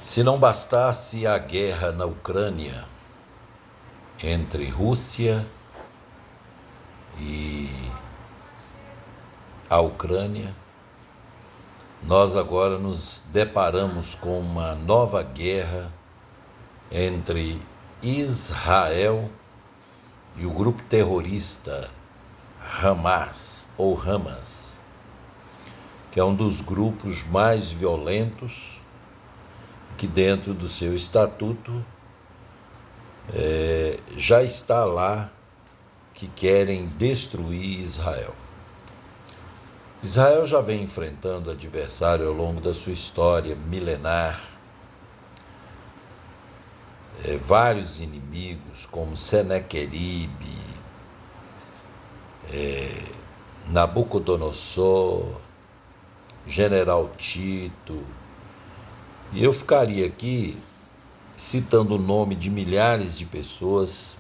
Se não bastasse a guerra na Ucrânia, entre Rússia e a Ucrânia, nós agora nos deparamos com uma nova guerra entre Israel e o grupo terrorista Hamas, que é um dos grupos mais violentos, que dentro do seu estatuto já está lá, que querem destruir Israel. Israel já vem enfrentando adversário ao longo da sua história milenar, vários inimigos como Senequeribe, Nabucodonosor, General Tito, e eu ficaria aqui citando o nome de milhares de pessoas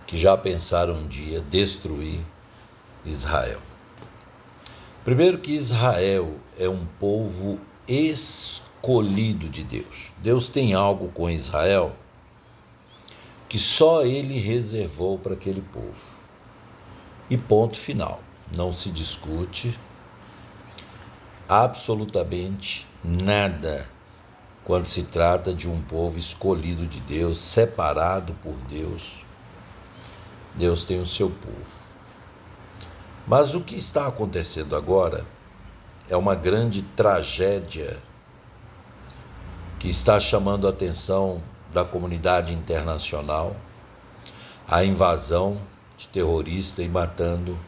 que já pensaram um dia destruir Israel. Primeiro que Israel é um povo escolhido de Deus. Deus tem algo com Israel que só ele reservou para aquele povo. E ponto final. Não se discute absolutamente nada quando se trata de um povo escolhido de Deus, separado por Deus. Deus tem o seu povo. Mas o que está acontecendo agora é uma grande tragédia que está chamando a atenção da comunidade internacional, a invasão de terroristas e matando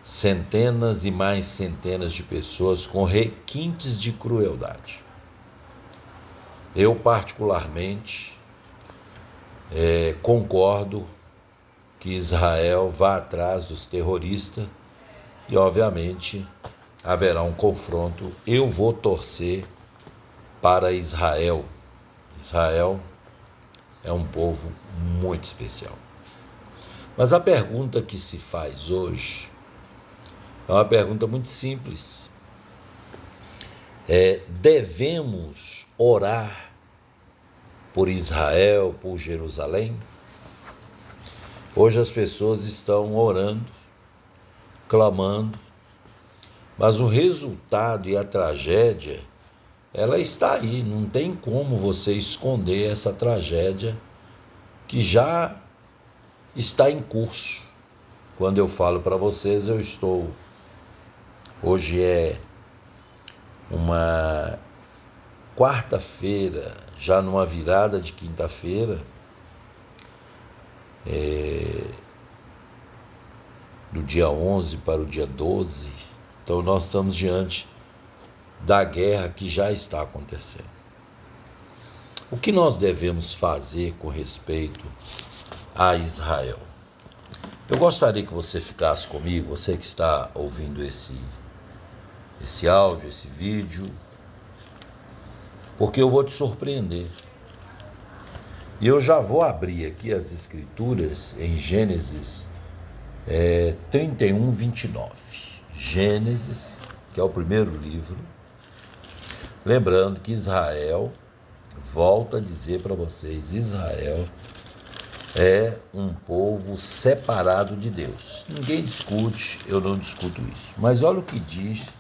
centenas e mais centenas de pessoas com requintes de crueldade. Eu, particularmente, concordo que Israel vá atrás dos terroristas e, obviamente, haverá um confronto. Eu vou torcer para Israel. Israel é um povo muito especial. Mas a pergunta que se faz hoje é uma pergunta muito simples. Devemos orar por Israel, por Jerusalém? Hoje as pessoas estão orando, clamando, mas o resultado e a tragédia, ela está aí. Não tem como você esconder essa tragédia que já está em curso. Quando eu falo para vocês, hoje é uma quarta-feira, já numa virada de quinta-feira, do dia 11 para o dia 12, então nós estamos diante da guerra que já está acontecendo. O que nós devemos fazer com respeito a Israel? Eu gostaria que você ficasse comigo, você que está ouvindo esse áudio, esse vídeo, porque eu vou te surpreender. E eu já vou abrir aqui as escrituras em Gênesis 31, 29. Gênesis, que é o primeiro livro. Lembrando que Israel, volto a dizer para vocês, Israel é um povo separado de Deus. Ninguém discute, eu não discuto isso. Mas olha o que diz,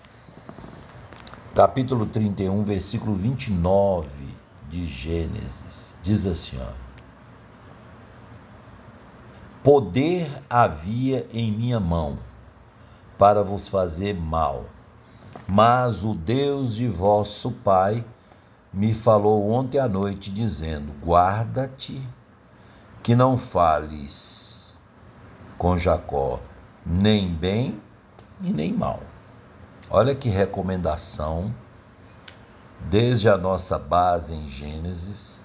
capítulo 31, versículo 29 de Gênesis. Diz assim, poder havia em minha mão para vos fazer mal, mas o Deus de vosso pai me falou ontem à noite, dizendo, guarda-te que não fales com Jacó, nem bem e nem mal. Olha que recomendação, desde a nossa base em Gênesis,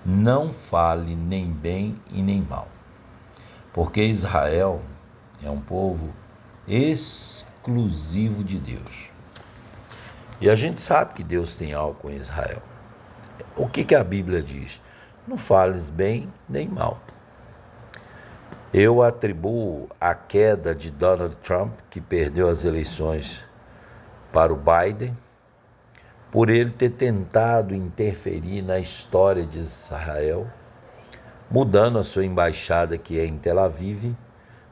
não fale nem bem e nem mal. Porque Israel é um povo exclusivo de Deus. E a gente sabe que Deus tem algo com Israel. O que a Bíblia diz? Não fales bem nem mal. Eu atribuo a queda de Donald Trump, que perdeu as eleições para o Biden, por ele ter tentado interferir na história de Israel, mudando a sua embaixada, que é em Tel Aviv,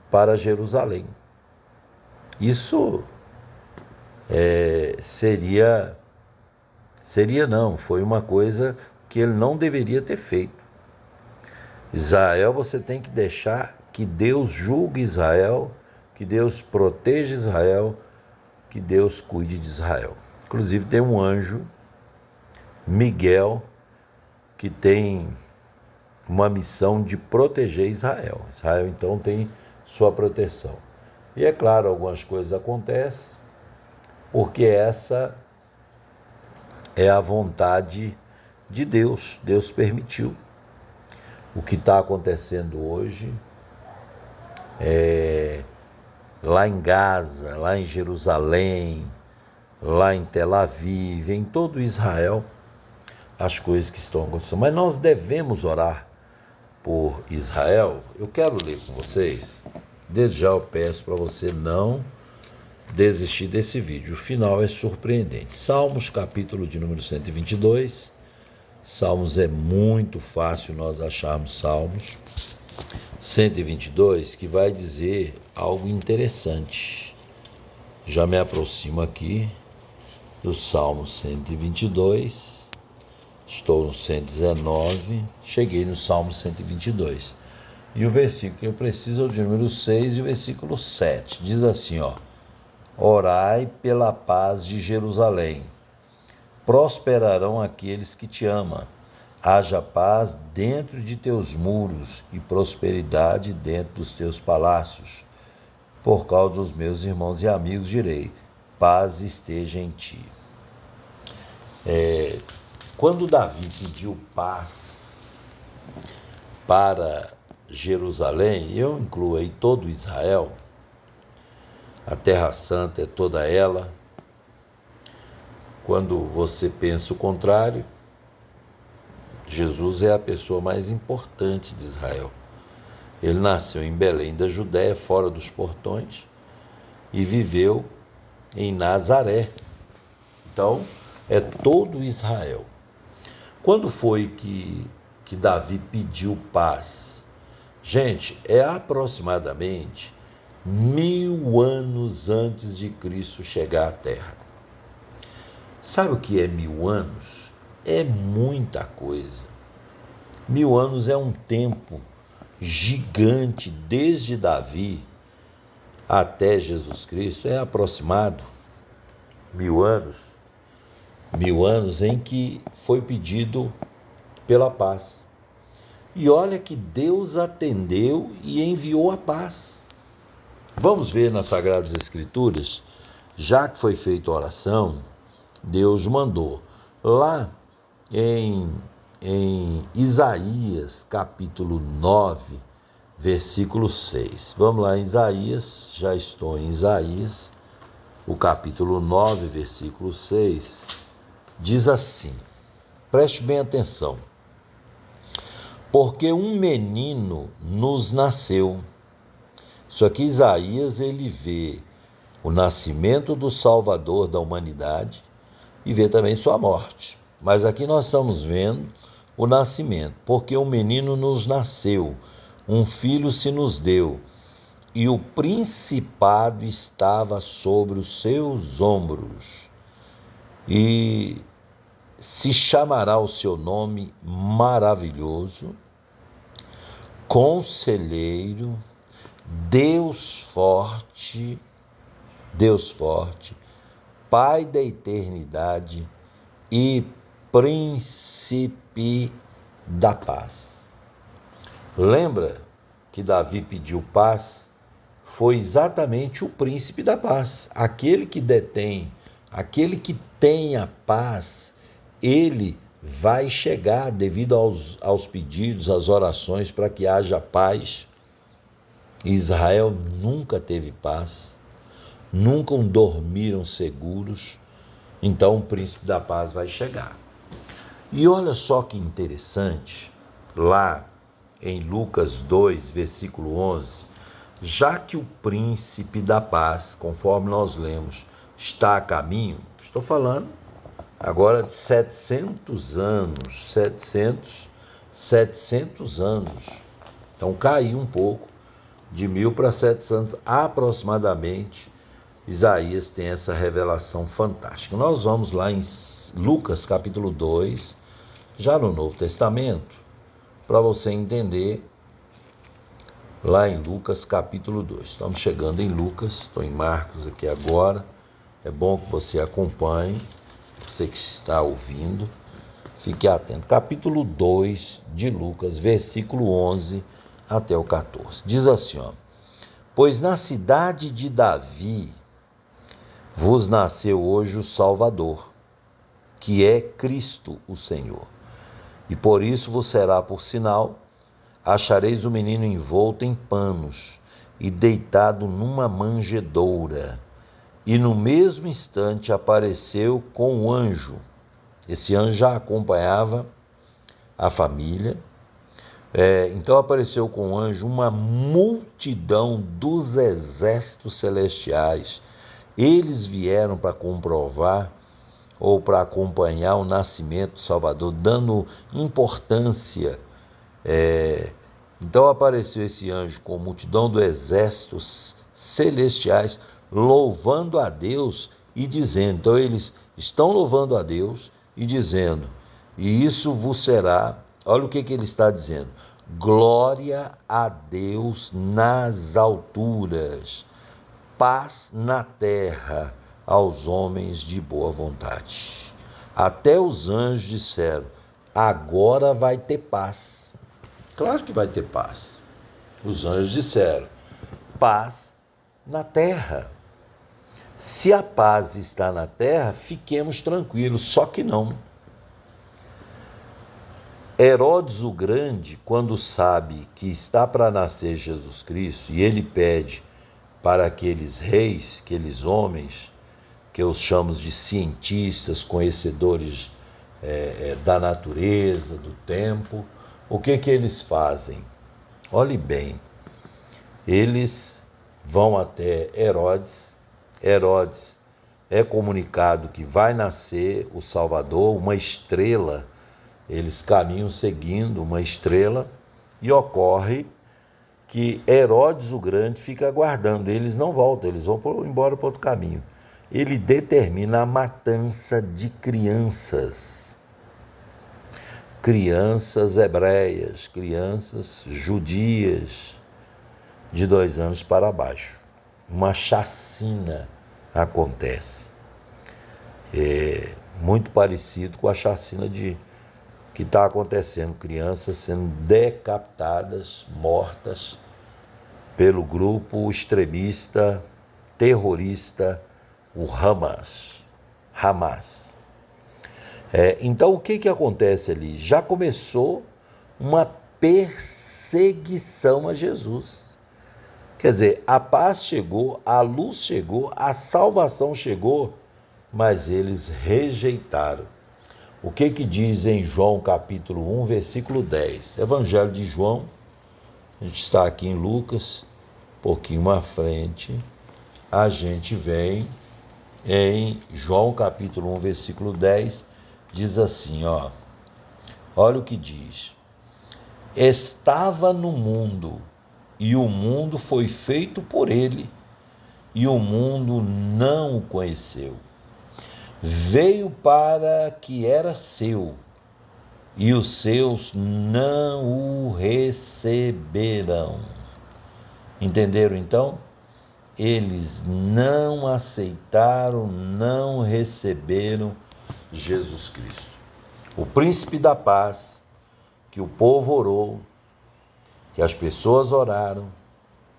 para Jerusalém. Isso foi uma coisa que ele não deveria ter feito. Israel, você tem que deixar que Deus julgue Israel, que Deus proteja Israel, que Deus cuide de Israel. Inclusive tem um anjo, Miguel, que tem uma missão de proteger Israel. Israel então tem sua proteção. E é claro, algumas coisas acontecem, porque essa é a vontade de Deus. Deus permitiu. O que está acontecendo hoje lá em Gaza, lá em Jerusalém, lá em Tel Aviv, em todo Israel, as coisas que estão acontecendo. Mas nós devemos orar por Israel. Eu quero ler com vocês. Desde já eu peço para você não desistir desse vídeo. O final é surpreendente. Salmos, capítulo de número 122. Salmos é muito fácil nós acharmos Salmos. 122, que vai dizer algo interessante. Já me aproximo aqui do Salmo 122. Estou no 119, cheguei no Salmo 122. E o versículo que eu preciso é o de número 6 e o versículo 7. Diz assim, orai pela paz de Jerusalém. Prosperarão aqueles que te amam. Haja paz dentro de teus muros e prosperidade dentro dos teus palácios. Por causa dos meus irmãos e amigos direi, paz esteja em ti. Quando Davi pediu paz para Jerusalém, eu incluo aí todo Israel, a Terra Santa é toda ela. Quando você pensa o contrário, Jesus é a pessoa mais importante de Israel. Ele nasceu em Belém da Judéia, fora dos portões, e viveu em Nazaré. Então, é todo Israel. Quando foi que Davi pediu paz? Gente, é aproximadamente 1000 anos antes de Cristo chegar à Terra. Sabe o que é 1000 anos? É muita coisa. 1000 anos é um tempo gigante, desde Davi até Jesus Cristo, é aproximado 1000 anos. 1000 anos em que foi pedido pela paz. E olha que Deus atendeu e enviou a paz. Vamos ver nas Sagradas Escrituras, já que foi feita a oração, Deus mandou. Lá em Isaías, capítulo 9, versículo 6. Vamos lá em Isaías, já estou em Isaías, o capítulo 9, versículo 6, diz assim, preste bem atenção. Porque um menino nos nasceu. Isso aqui Isaías, ele vê o nascimento do Salvador da humanidade e vê também sua morte. Mas aqui nós estamos vendo o nascimento, porque um menino nos nasceu, um filho se nos deu, e o principado estava sobre os seus ombros, e se chamará o seu nome maravilhoso, Conselheiro, Deus forte, Pai da eternidade e Príncipe da paz. Lembra que Davi pediu paz? Foi exatamente o príncipe da paz, aquele que detém, aquele que tem a paz, ele vai chegar devido aos pedidos, às orações para que haja paz. Israel nunca teve paz, nunca dormiram seguros, então o príncipe da paz vai chegar. E olha só que interessante, lá em Lucas 2, versículo 11, já que o príncipe da paz, conforme nós lemos, está a caminho, estou falando agora de 700 anos, 700 anos. Então caiu um pouco, de 1000 para 700 aproximadamente. Isaías tem essa revelação fantástica. Nós vamos lá em Lucas capítulo 2, já no Novo Testamento, para você entender, lá em Lucas capítulo 2. Estamos chegando em Lucas, estou em Marcos aqui agora. É bom que você acompanhe, você que está ouvindo, fique atento. Capítulo 2 de Lucas, versículo 11 até o 14. Diz assim, ó: Pois na cidade de Davi vos nasceu hoje o Salvador, que é Cristo o Senhor. E por isso vos será por sinal: achareis o menino envolto em panos e deitado numa manjedoura. E no mesmo instante apareceu com um anjo. Esse anjo já acompanhava a família. Então apareceu com um anjo uma multidão dos exércitos celestiais. Eles vieram para comprovar ou para acompanhar o nascimento do Salvador, dando importância. Então apareceu esse anjo com a multidão dos exércitos celestiais, louvando a Deus e dizendo. Então eles estão louvando a Deus e dizendo, e isso vos será, olha o que ele está dizendo: glória a Deus nas alturas, paz na terra aos homens de boa vontade. Até os anjos disseram, agora vai ter paz. Claro que vai ter paz. Os anjos disseram, paz na terra. Se a paz está na terra, fiquemos tranquilos. Só que não. Herodes o Grande, quando sabe que está para nascer Jesus Cristo, e ele pede para aqueles reis, aqueles homens, que eu chamo de cientistas, conhecedores da natureza, do tempo, o que eles fazem? Olhe bem, eles vão até Herodes. Herodes é comunicado que vai nascer o Salvador, uma estrela. Eles caminham seguindo uma estrela e ocorre que Herodes o Grande fica aguardando. Eles não voltam, eles vão embora para outro caminho. Ele determina a matança de crianças. Crianças hebreias, crianças judias de 2 anos para baixo. Uma chacina acontece. Muito parecido com a chacina que está acontecendo, crianças sendo decapitadas, mortas pelo grupo extremista, terrorista, o Hamas. Então o que acontece ali? Já começou uma perseguição a Jesus. Quer dizer, a paz chegou, a luz chegou, a salvação chegou, mas eles rejeitaram. O que diz em João capítulo 1, versículo 10? Evangelho de João, a gente está aqui em Lucas, um pouquinho à frente, a gente vem em João capítulo 1, versículo 10, diz assim, olha o que diz: estava no mundo, e o mundo foi feito por ele, e o mundo não o conheceu. Veio para que era seu, e os seus não o receberam. Entenderam então? Eles não aceitaram, não receberam Jesus Cristo. O príncipe da paz, que o povo orou, que as pessoas oraram,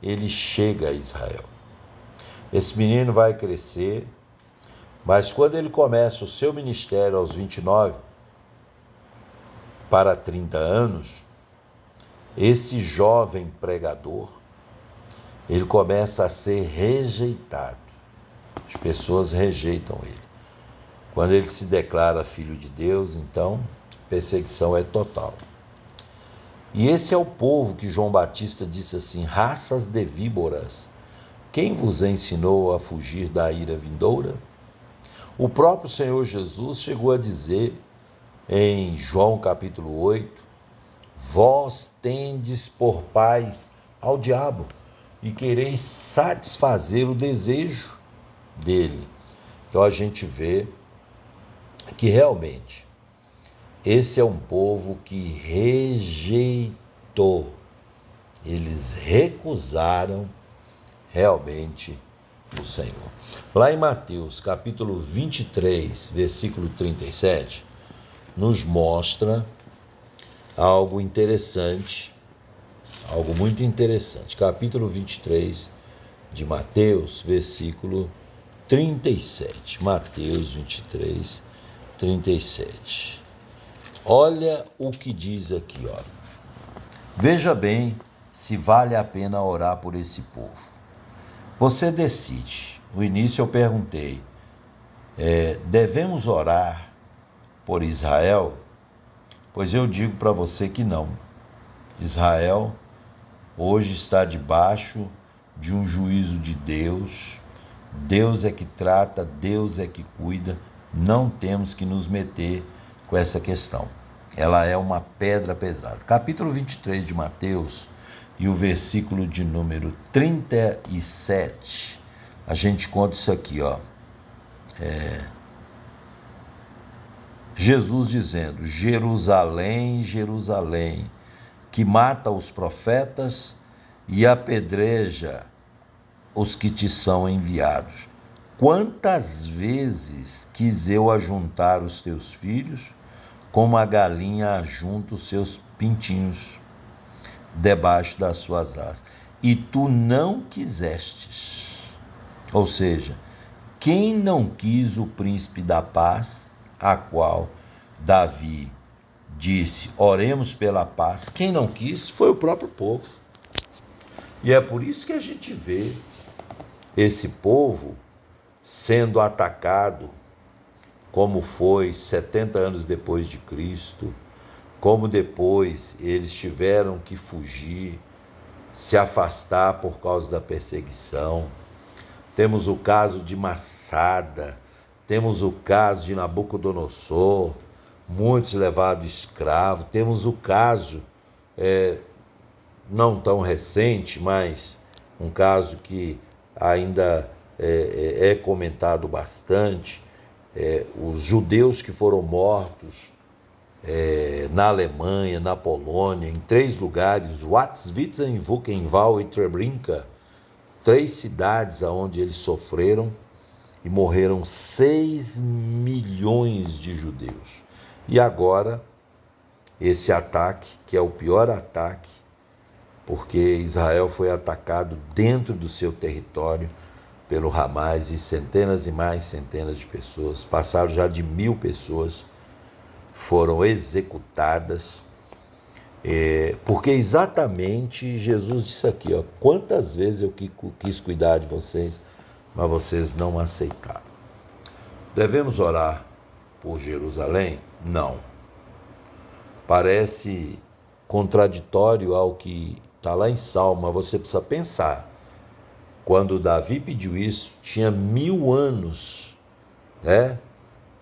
ele chega a Israel. Esse menino vai crescer, mas quando ele começa o seu ministério aos 29 para 30 anos, esse jovem pregador, ele começa a ser rejeitado. As pessoas rejeitam ele. Quando ele se declara filho de Deus, então, perseguição é total. E esse é o povo que João Batista disse assim: raças de víboras, quem vos ensinou a fugir da ira vindoura? O próprio Senhor Jesus chegou a dizer em João capítulo 8, vós tendes por pais ao diabo e quereis satisfazer o desejo dele. Então a gente vê que realmente esse é um povo que rejeitou, eles recusaram realmente o Senhor. Lá em Mateus capítulo 23, versículo 37, nos mostra algo interessante, algo muito interessante. Capítulo 23 de Mateus, versículo 37. Mateus 23, 37. Olha o que diz aqui, ó. Veja bem se vale a pena orar por esse povo. Você decide. No início eu perguntei, devemos orar por Israel? Pois eu digo para você que não. Israel hoje está debaixo de um juízo de Deus. Deus é que trata, Deus é que cuida. Não temos que nos meter com essa questão. Ela é uma pedra pesada. Capítulo 23 de Mateus e o versículo de número 37, a gente conta isso aqui, ó. Jesus dizendo, Jerusalém, Jerusalém, que mata os profetas e apedreja os que te são enviados. Quantas vezes quis eu ajuntar os teus filhos, como a galinha ajunta os seus pintinhos debaixo das suas asas, e tu não quisestes. Ou seja, quem não quis o príncipe da paz, a qual Davi disse, oremos pela paz, quem não quis foi o próprio povo. E é por isso que a gente vê esse povo sendo atacado, como foi 70 anos depois de Cristo, como depois eles tiveram que fugir, se afastar por causa da perseguição. Temos o caso de Massada, temos o caso de Nabucodonosor, muitos levados escravos, temos o caso, não tão recente, mas um caso que ainda é comentado bastante, os judeus que foram mortos na Alemanha, na Polônia, em 3 lugares, Watzwitz, Buchenwald e Treblinka, 3 cidades onde eles sofreram e morreram 6 milhões de judeus. E agora, esse ataque, que é o pior ataque, porque Israel foi atacado dentro do seu território pelo Hamas e centenas e mais centenas de pessoas, passaram já de 1.000 pessoas, foram executadas, porque exatamente Jesus disse aqui, ó, quantas vezes eu quis cuidar de vocês, mas vocês não aceitaram. Devemos orar por Jerusalém? Não. Parece contraditório ao que está lá em Salmo, mas você precisa pensar. Quando Davi pediu isso, tinha 1000 anos, né?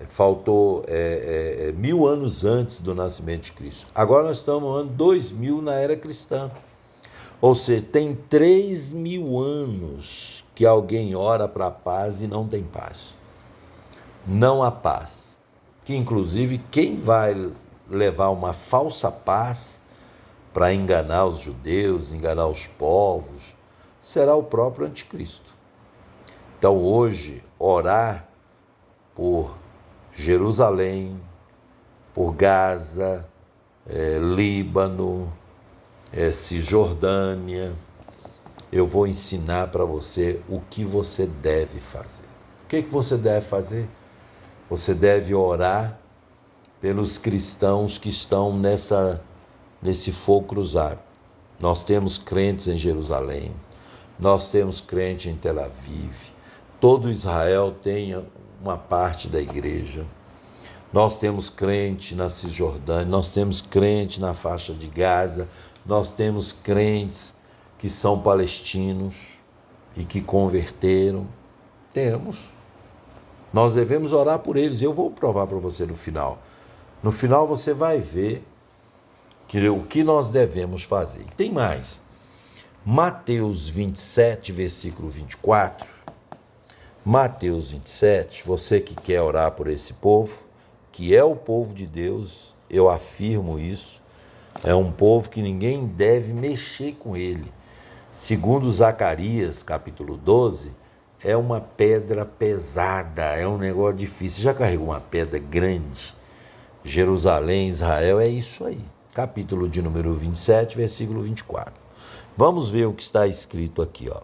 Faltou 1000 anos antes do nascimento de Cristo. Agora nós estamos no ano 2000 na era cristã. Ou seja, tem 3000 anos que alguém ora para a paz e não tem paz. Não há paz. Que inclusive quem vai levar uma falsa paz para enganar os judeus, enganar os povos, será o próprio anticristo. Então hoje, orar por Jerusalém, por Gaza, Líbano, Cisjordânia, eu vou ensinar para você o que você deve fazer. O que você deve fazer? Você deve orar pelos cristãos que estão nesse fogo cruzado. Nós temos crentes em Jerusalém, nós temos crente em Tel Aviv, todo Israel tem uma parte da igreja. Nós temos crente na Cisjordânia, nós temos crente na faixa de Gaza, nós temos crentes que são palestinos e que converteram. Temos. Nós devemos orar por eles. Eu vou provar para você no final. No final você vai ver o que nós devemos fazer. Tem mais. Mateus 27, versículo 24. Mateus 27, você que quer orar por esse povo, que é o povo de Deus, eu afirmo isso, é um povo que ninguém deve mexer com ele. Segundo Zacarias, capítulo 12, é uma pedra pesada, é um negócio difícil. Você já carregou uma pedra grande? Jerusalém, Israel, é isso aí. Capítulo de número 27, versículo 24. Vamos ver o que está escrito aqui, ó.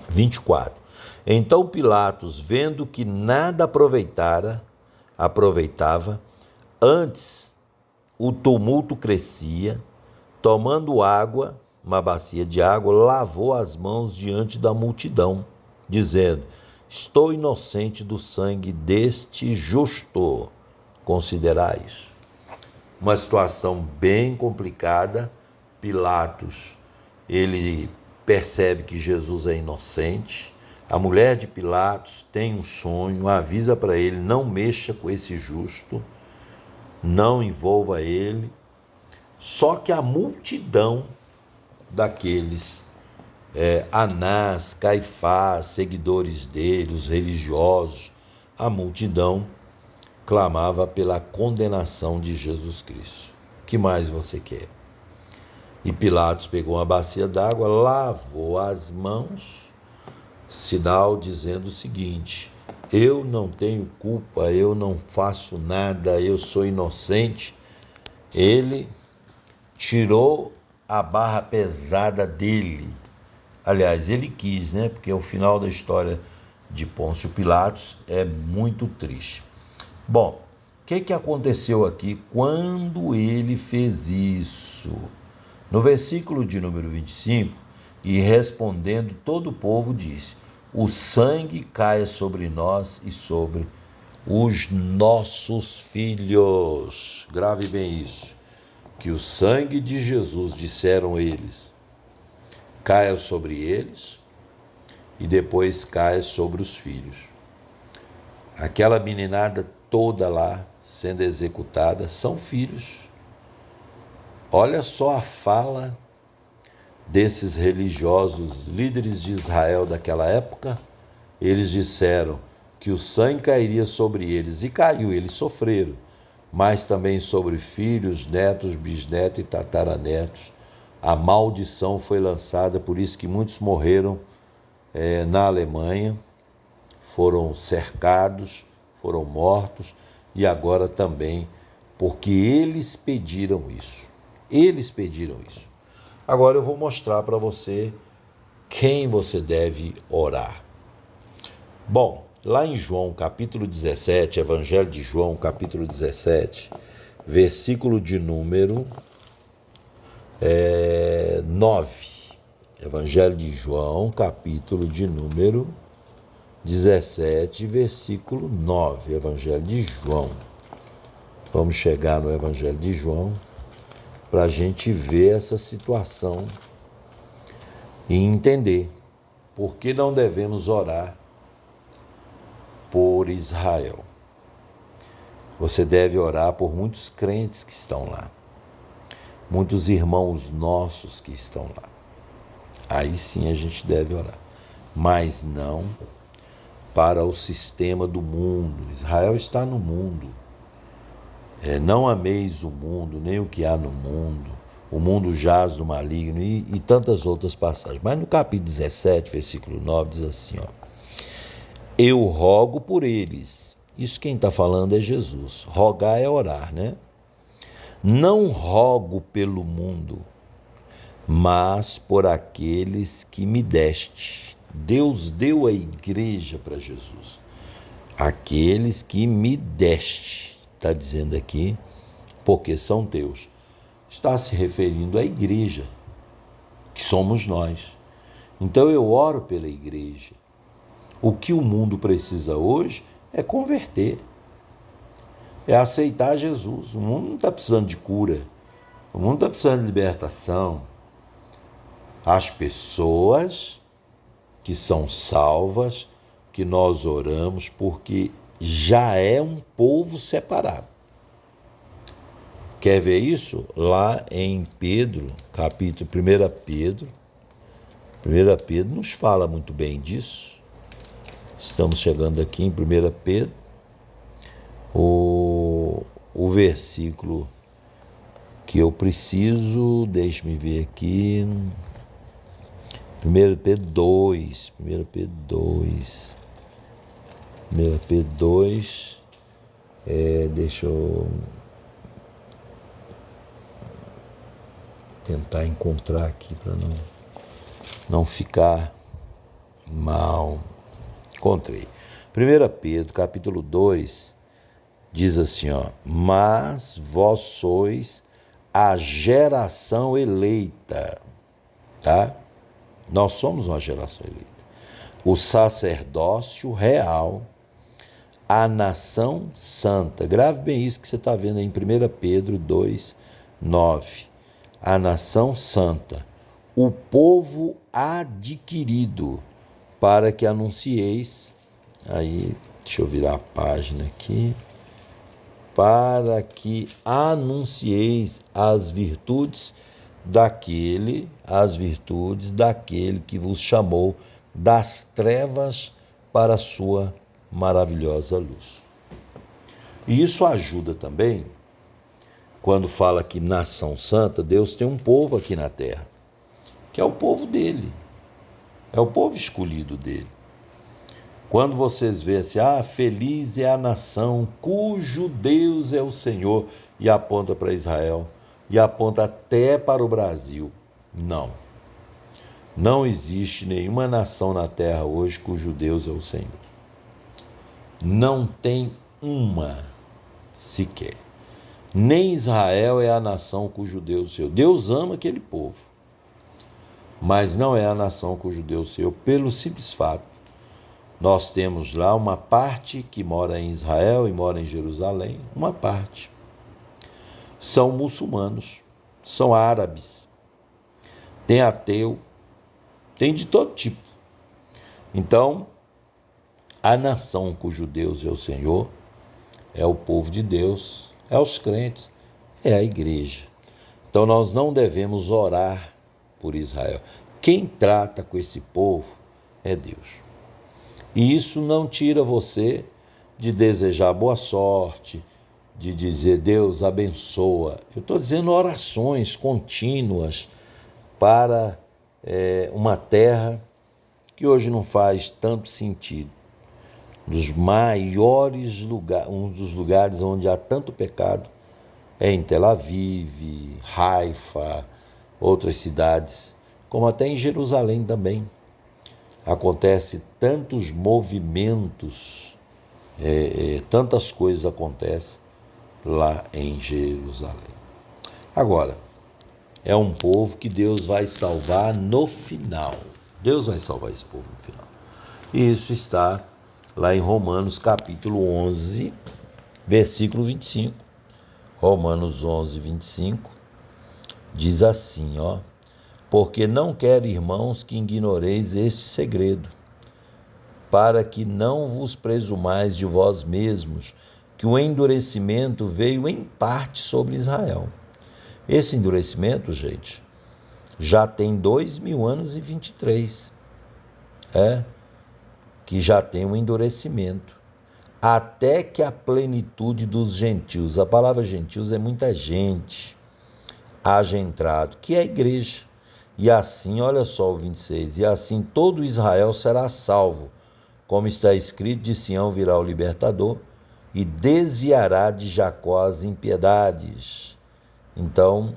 24. Então Pilatos, vendo que nada aproveitava, antes o tumulto crescia, tomando água, uma bacia de água, lavou as mãos diante da multidão, dizendo: estou inocente do sangue deste justo. Considerar isso. Uma situação bem complicada. Pilatos, ele percebe que Jesus é inocente. A mulher de Pilatos tem um sonho, avisa para ele: não mexa com esse justo, não envolva ele. Só que a multidão daqueles, Anás, Caifás, seguidores dele, os religiosos, a multidão clamava pela condenação de Jesus Cristo. O que mais você quer? E Pilatos pegou uma bacia d'água, lavou as mãos, sinal dizendo o seguinte: eu não tenho culpa, eu não faço nada, eu sou inocente. Ele tirou a barra pesada dele. Aliás, ele quis, né? Porque o final da história de Pôncio Pilatos é muito triste. Bom, o que aconteceu aqui quando ele fez isso? No versículo de número 25, e respondendo todo o povo disse: o sangue caia sobre nós e sobre os nossos filhos. Grave bem isso. Que o sangue de Jesus, disseram eles, caia sobre eles e depois caia sobre os filhos. Aquela meninada toda lá sendo executada são filhos. Olha só a fala desses religiosos líderes de Israel daquela época. Eles disseram que o sangue cairia sobre eles, e caiu, eles sofreram, mas também sobre filhos, netos, bisnetos e tataranetos. A maldição foi lançada, por isso que muitos morreram na Alemanha, foram cercados, foram mortos, e agora também porque eles pediram isso. Eles pediram isso. Agora eu vou mostrar para você quem você deve orar. Bom, lá em João capítulo 17, Evangelho de João capítulo 17, versículo de número 9. Evangelho de João capítulo de número 17, versículo 9, Evangelho de João. Vamos chegar no Evangelho de João para a gente ver essa situação e entender por que não devemos orar por Israel. Você deve orar por muitos crentes que estão lá, muitos irmãos nossos que estão lá. Aí sim a gente deve orar, mas não para o sistema do mundo. Israel está no mundo. Não ameis o mundo, nem o que há no mundo. O mundo jaz do maligno e tantas outras passagens. Mas no capítulo 17, versículo 9, diz assim, ó: eu rogo por eles. Isso quem está falando é Jesus. Rogar é orar, né? Não rogo pelo mundo, mas por aqueles que me deste. Deus deu a igreja para Jesus. Aqueles que me deste, está dizendo aqui, porque são teus. Está se referindo à igreja, que somos nós. Então eu oro pela igreja. O que o mundo precisa hoje é converter, é aceitar Jesus. O mundo não está precisando de cura, o mundo está precisando de libertação. As pessoas que são salvas que nós oramos, porque já é um povo separado. Quer ver isso? Lá em Pedro, capítulo 1 Pedro. 1 Pedro nos fala muito bem disso. Estamos chegando aqui em 1 Pedro. O versículo que eu preciso, deixe-me ver aqui. 1 Pedro 2. 1 Pedro 2. 1 Pedro 2. Deixa eu tentar encontrar aqui para não ficar mal. Encontrei. 1 Pedro, capítulo 2, diz assim, ó: mas vós sois a geração eleita, tá? Nós somos uma geração eleita. O sacerdócio real, a nação santa. Grave bem isso que você está vendo aí em 1 Pedro 2, 9. A nação santa, o povo adquirido, para que anuncieis, aí, deixa eu virar a página aqui, para que anuncieis as virtudes daquele que vos chamou das trevas para a sua maravilhosa luz. E isso ajuda também, quando fala que nação santa, Deus tem um povo aqui na terra, que é o povo dele, é o povo escolhido dele. Quando vocês veem assim, feliz é a nação cujo Deus é o Senhor, e aponta para Israel, e aponta até para o Brasil. Não existe nenhuma nação na terra hoje cujo Deus é o Senhor. Não tem uma sequer. Nem Israel é a nação cujo Deus é o Senhor. Deus ama aquele povo, mas não é a nação cujo Deus é o Senhor, pelo simples fato. Nós temos lá uma parte que mora em Israel e mora em Jerusalém, uma parte. São muçulmanos, são árabes, tem ateu, tem de todo tipo. Então, a nação cujo Deus é o Senhor é o povo de Deus, é os crentes, é a igreja. Então, nós não devemos orar por Israel. Quem trata com esse povo é Deus. E isso não tira você de desejar boa sorte, de dizer Deus abençoa. Eu estou dizendo orações contínuas para uma terra que hoje não faz tanto sentido. Um dos lugares onde há tanto pecado é em Tel Aviv, Haifa, outras cidades, como até em Jerusalém também. Acontece tantos movimentos, tantas coisas acontecem lá em Jerusalém. Agora, é um povo que Deus vai salvar no final. Deus vai salvar esse povo no final. E isso está lá em Romanos capítulo 11, versículo 25. Romanos 11, 25, diz assim, ó: porque não quero, irmãos, que ignoreis este segredo, para que não vos presumais de vós mesmos, que o endurecimento veio em parte sobre Israel. Esse endurecimento, gente, já tem 2000 anos e 23, que já tem um endurecimento, até que a plenitude dos gentios, a palavra gentios é muita gente, haja entrado, que é a igreja. E assim, olha só o 26, e assim todo Israel será salvo, como está escrito, de Sião virá o libertador, e desviará de Jacó as impiedades. Então,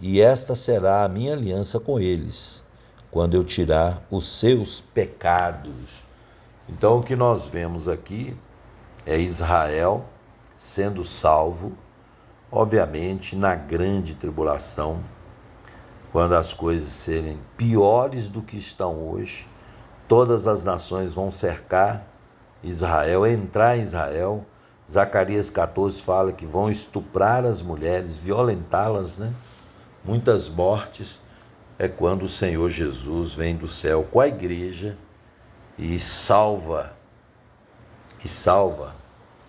e esta será a minha aliança com eles, quando eu tirar os seus pecados. Então, o que nós vemos aqui é Israel sendo salvo, obviamente, na grande tribulação, quando as coisas serem piores do que estão hoje. Todas as nações vão cercar Israel, entrar em Israel. Zacarias 14 fala que vão estuprar as mulheres, violentá-las, Muitas mortes. É quando o Senhor Jesus vem do céu com a igreja e salva e salva,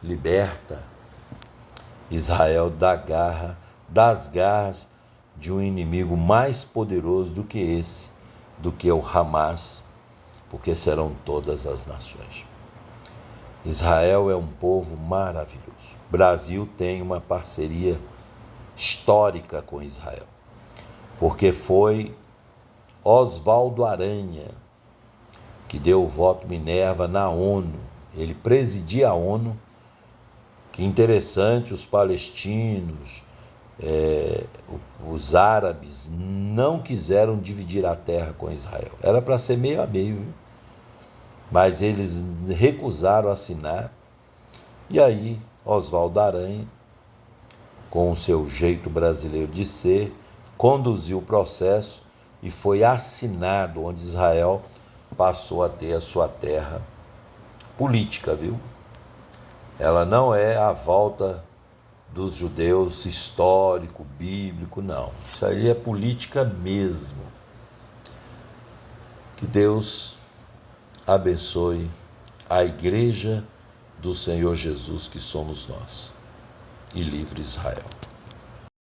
liberta Israel das garras de um inimigo mais poderoso do que esse, do que o Hamas, porque serão todas as nações. Israel é um povo maravilhoso. O Brasil tem uma parceria histórica com Israel, porque foi Oswaldo Aranha que deu o voto Minerva na ONU. Ele presidia a ONU. Que interessante, os palestinos, os árabes não quiseram dividir a terra com Israel. Era para ser meio a meio, viu? Mas eles recusaram assinar. E aí, Oswaldo Aranha, com o seu jeito brasileiro de ser, conduziu o processo e foi assinado, onde Israel passou a ter a sua terra política, viu? Ela não é a volta dos judeus histórico, bíblico, não. Isso aí é política mesmo. Que Deus abençoe a igreja do Senhor Jesus, que somos nós, e livre Israel.